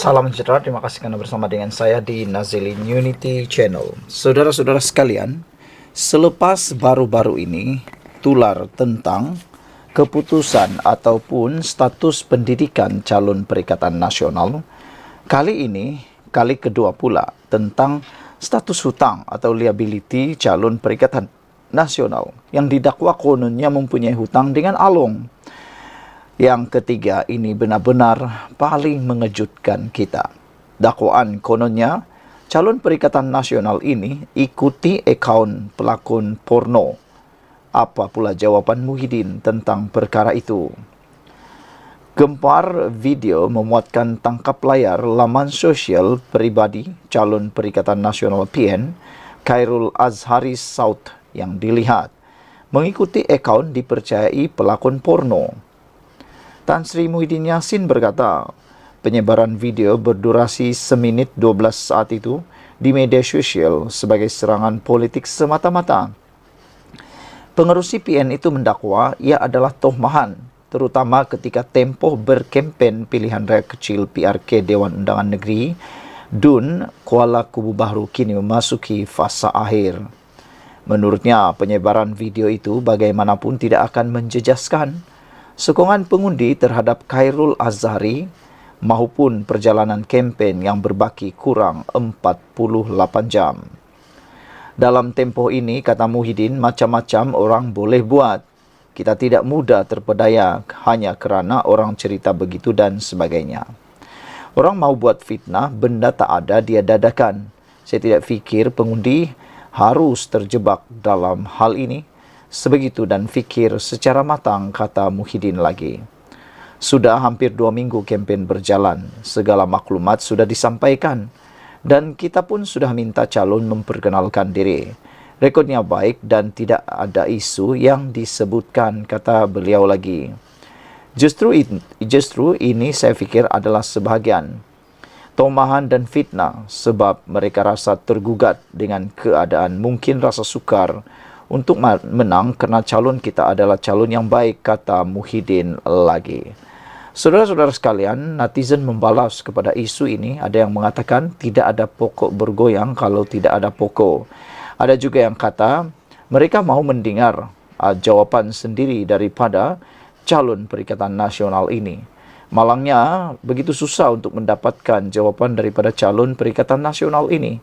Salam sejahtera, terima kasih karena bersama dengan saya di Nazilin Unity Channel. Saudara-saudara sekalian, selepas baru-baru ini tular tentang keputusan ataupun status pendidikan calon Perikatan Nasional, kali ini kali kedua pula tentang status hutang atau liability calon Perikatan Nasional yang didakwa kononnya mempunyai hutang dengan Along. Yang ketiga ini benar-benar paling mengejutkan kita. Dakwaan kononnya, calon Perikatan Nasional ini ikuti akaun pelakon porno. Apa pula jawaban Muhyiddin tentang perkara itu? Gempar video memuatkan tangkap layar laman sosial peribadi calon Perikatan Nasional PN, Khairul Azhari Saud yang dilihat mengikuti akaun dipercayai pelakon porno. Tan Sri Muhyiddin Yassin berkata, penyebaran video berdurasi seminit 12 saat itu di media sosial sebagai serangan politik semata-mata. Pengerusi PN itu mendakwa ia adalah tohmahan, terutama ketika tempoh berkempen pilihan raya kecil PRK Dewan Undangan Negeri DUN Kuala Kubu Baru kini memasuki fasa akhir. Menurutnya, penyebaran video itu bagaimanapun tidak akan menjejaskan sokongan pengundi terhadap Khairul Azhari maupun perjalanan kempen yang berbaki kurang 48 jam. Dalam tempoh ini, kata Muhyiddin, macam-macam orang boleh buat. Kita tidak mudah terpedaya hanya kerana orang cerita begitu dan sebagainya. Orang mau buat fitnah, benda tak ada dia dadakan. Saya tidak fikir pengundi harus terjebak dalam hal ini. Sebegitu dan fikir secara matang, kata Muhyiddin lagi. Sudah hampir 2 minggu kempen berjalan, segala maklumat sudah disampaikan dan kita pun sudah minta calon memperkenalkan diri. Rekodnya baik dan tidak ada isu yang disebutkan, kata beliau lagi. Justru ini saya fikir adalah sebahagian tomahan dan fitnah sebab mereka rasa tergugat dengan keadaan, mungkin rasa sukar untuk menang kerana calon kita adalah calon yang baik, kata Muhyiddin lagi. Saudara-saudara sekalian, netizen membalas kepada isu ini. Ada yang mengatakan tidak ada pokok bergoyang kalau tidak ada pokok. Ada juga yang kata mereka mau mendengar jawapan sendiri daripada calon Perikatan Nasional ini. Malangnya, begitu susah untuk mendapatkan jawapan daripada calon Perikatan Nasional ini.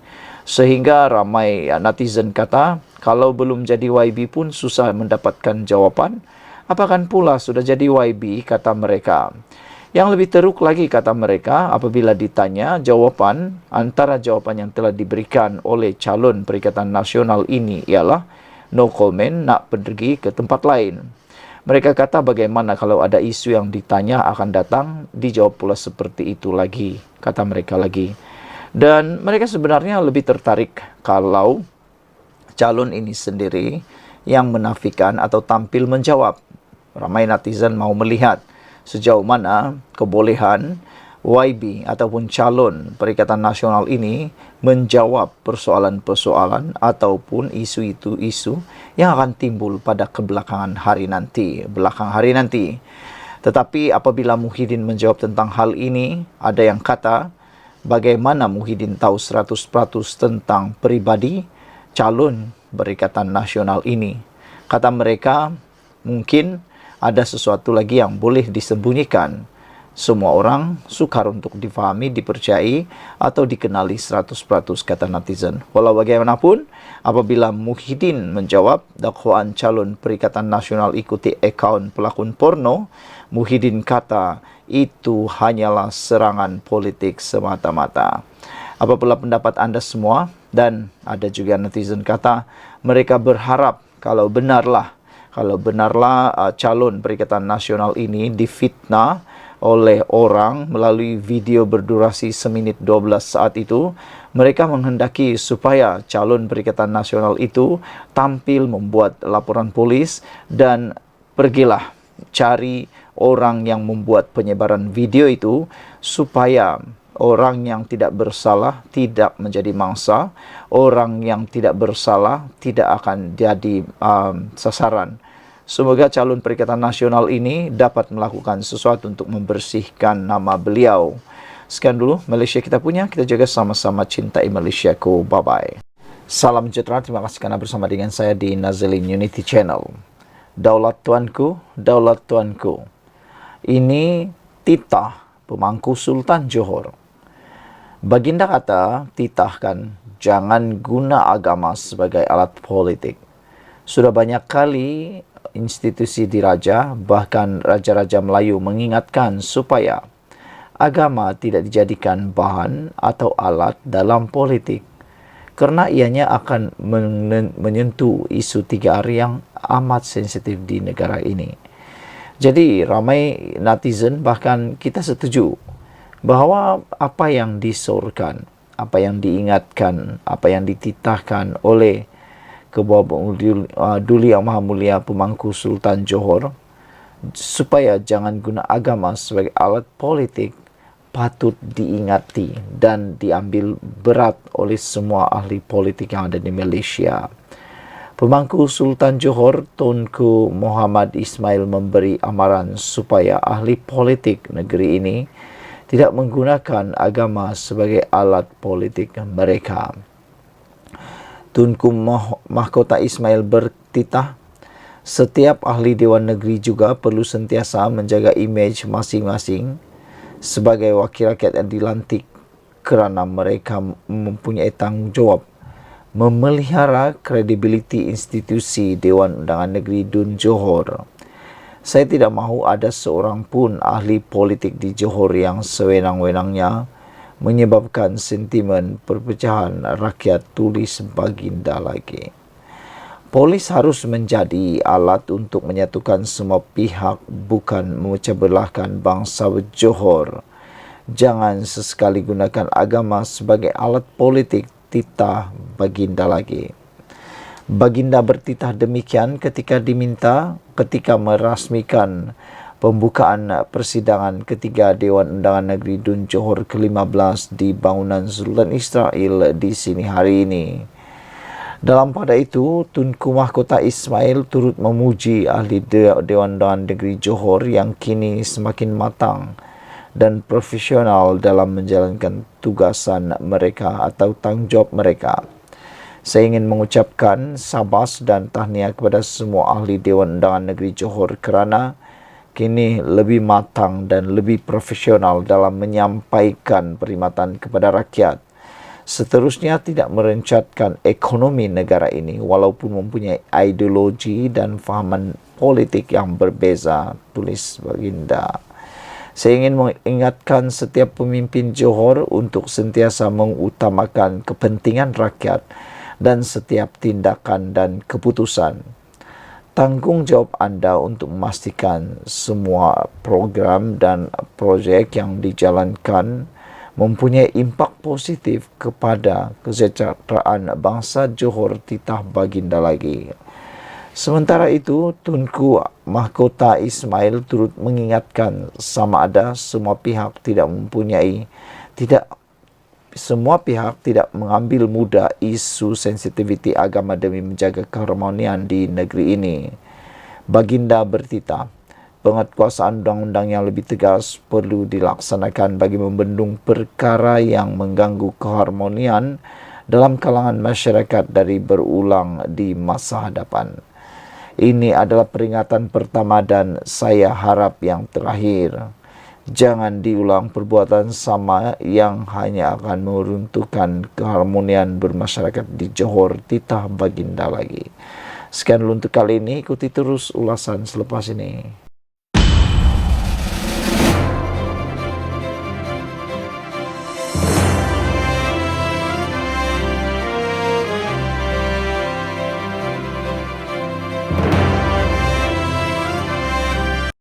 Sehingga ramai netizen kata, kalau belum jadi YB pun susah mendapatkan jawapan, apakah pula sudah jadi YB, kata mereka. Yang lebih teruk lagi, kata mereka, apabila ditanya jawapan, antara jawapan yang telah diberikan oleh calon Perikatan Nasional ini ialah no comment, nak pergi ke tempat lain. Mereka kata bagaimana kalau ada isu yang ditanya akan datang, dijawab pula seperti itu lagi, kata mereka lagi. Dan mereka sebenarnya lebih tertarik kalau calon ini sendiri yang menafikan atau tampil menjawab. Ramai netizen mau melihat sejauh mana kebolehan YB ataupun calon Perikatan Nasional ini menjawab persoalan-persoalan ataupun isu-isu yang akan timbul pada belakang hari nanti. Tetapi apabila Muhyiddin menjawab tentang hal ini, ada yang kata, bagaimana Muhyiddin tahu 100% tentang pribadi calon Perikatan Nasional ini? Kata mereka, mungkin ada sesuatu lagi yang boleh disembunyikan. Semua orang sukar untuk difahami, dipercayai atau dikenali 100%, kata netizen. Walau bagaimanapun, apabila Muhyiddin menjawab dakwaan calon Perikatan Nasional ikuti akaun pelakon porno, Muhyiddin kata itu hanyalah serangan politik semata-mata. Apa pula pendapat anda semua? Dan ada juga netizen kata mereka berharap kalau benarlah calon Perikatan Nasional ini difitnah oleh orang melalui video berdurasi seminit 12 saat itu, mereka menghendaki supaya calon Perikatan Nasional itu tampil membuat laporan polis dan pergilah cari orang yang membuat penyebaran video itu supaya orang yang tidak bersalah tidak menjadi mangsa, orang yang tidak bersalah tidak akan jadi sasaran. Semoga calon Perikatan Nasional ini dapat melakukan sesuatu untuk membersihkan nama beliau. Sekian dulu Malaysia kita punya, kita jaga sama-sama cintai Malaysiaku. Bye-bye. Salam sejahtera, terima kasih kerana bersama dengan saya di Nazilin Unity Channel. Daulat tuanku, daulat tuanku. Ini titah pemangku Sultan Johor. Baginda kata, titahkan, jangan guna agama sebagai alat politik. Sudah banyak kali institusi diraja, bahkan Raja-Raja Melayu mengingatkan supaya agama tidak dijadikan bahan atau alat dalam politik, kerana ianya akan menyentuh isu 3R yang amat sensitif di negara ini. Jadi ramai netizen, bahkan kita setuju bahawa apa yang disorkan, apa yang diingatkan, apa yang dititahkan oleh Kebawah Duli Yang Maha Mulia Pemangku Sultan Johor, supaya jangan guna agama sebagai alat politik, patut diingati dan diambil berat oleh semua ahli politik yang ada di Malaysia. Pemangku Sultan Johor Tunku Muhammad Ismail memberi amaran supaya ahli politik negeri ini tidak menggunakan agama sebagai alat politik mereka. Tunku Mahkota Ismail bertitah, setiap ahli Dewan Negeri juga perlu sentiasa menjaga imej masing-masing sebagai wakil rakyat yang dilantik, kerana mereka mempunyai tanggungjawab memelihara kredibiliti institusi Dewan Undangan Negeri Dun Johor. Saya tidak mahu ada seorang pun ahli politik di Johor yang sewenang-wenangnya menyebabkan sentimen perpecahan rakyat, tulis Baginda lagi. Polis harus menjadi alat untuk menyatukan semua pihak, bukan memecah belahkan bangsa Johor. Jangan sesekali gunakan agama sebagai alat politik, titah Baginda lagi. Baginda bertitah demikian ketika merasmikan pembukaan persidangan ketiga Dewan Undangan Negeri Dun Johor ke-15 di bangunan Sultan Israel di sini hari ini. Dalam pada itu, Tunku Mahkota Ismail turut memuji ahli Dewan Undangan Negeri Johor yang kini semakin matang dan profesional dalam menjalankan tugasan mereka atau tanggungjawab mereka. Saya ingin mengucapkan sabas dan tahniah kepada semua ahli Dewan Undangan Negeri Johor kerana kini lebih matang dan lebih profesional dalam menyampaikan perkhidmatan kepada rakyat. Seterusnya, tidak merencatkan ekonomi negara ini walaupun mempunyai ideologi dan fahaman politik yang berbeza, tulis Baginda. Saya ingin mengingatkan setiap pemimpin Johor untuk sentiasa mengutamakan kepentingan rakyat dan setiap tindakan dan keputusan. Tanggungjawab anda untuk memastikan semua program dan projek yang dijalankan mempunyai impak positif kepada kesejahteraan bangsa Johor, titah Baginda lagi. Sementara itu, Tunku Mahkota Ismail turut mengingatkan sama ada semua pihak tidak mengambil mudah isu sensitiviti agama demi menjaga keharmonian di negeri ini. Baginda bertitah, penguatkuasaan undang-undang yang lebih tegas perlu dilaksanakan bagi membendung perkara yang mengganggu keharmonian dalam kalangan masyarakat dari berulang di masa hadapan. Ini adalah peringatan pertama dan saya harap yang terakhir. Jangan diulang perbuatan sama yang hanya akan meruntuhkan keharmonian bermasyarakat di Johor, titah Baginda lagi. Sekian dulu untuk kali ini, ikuti terus ulasan selepas ini.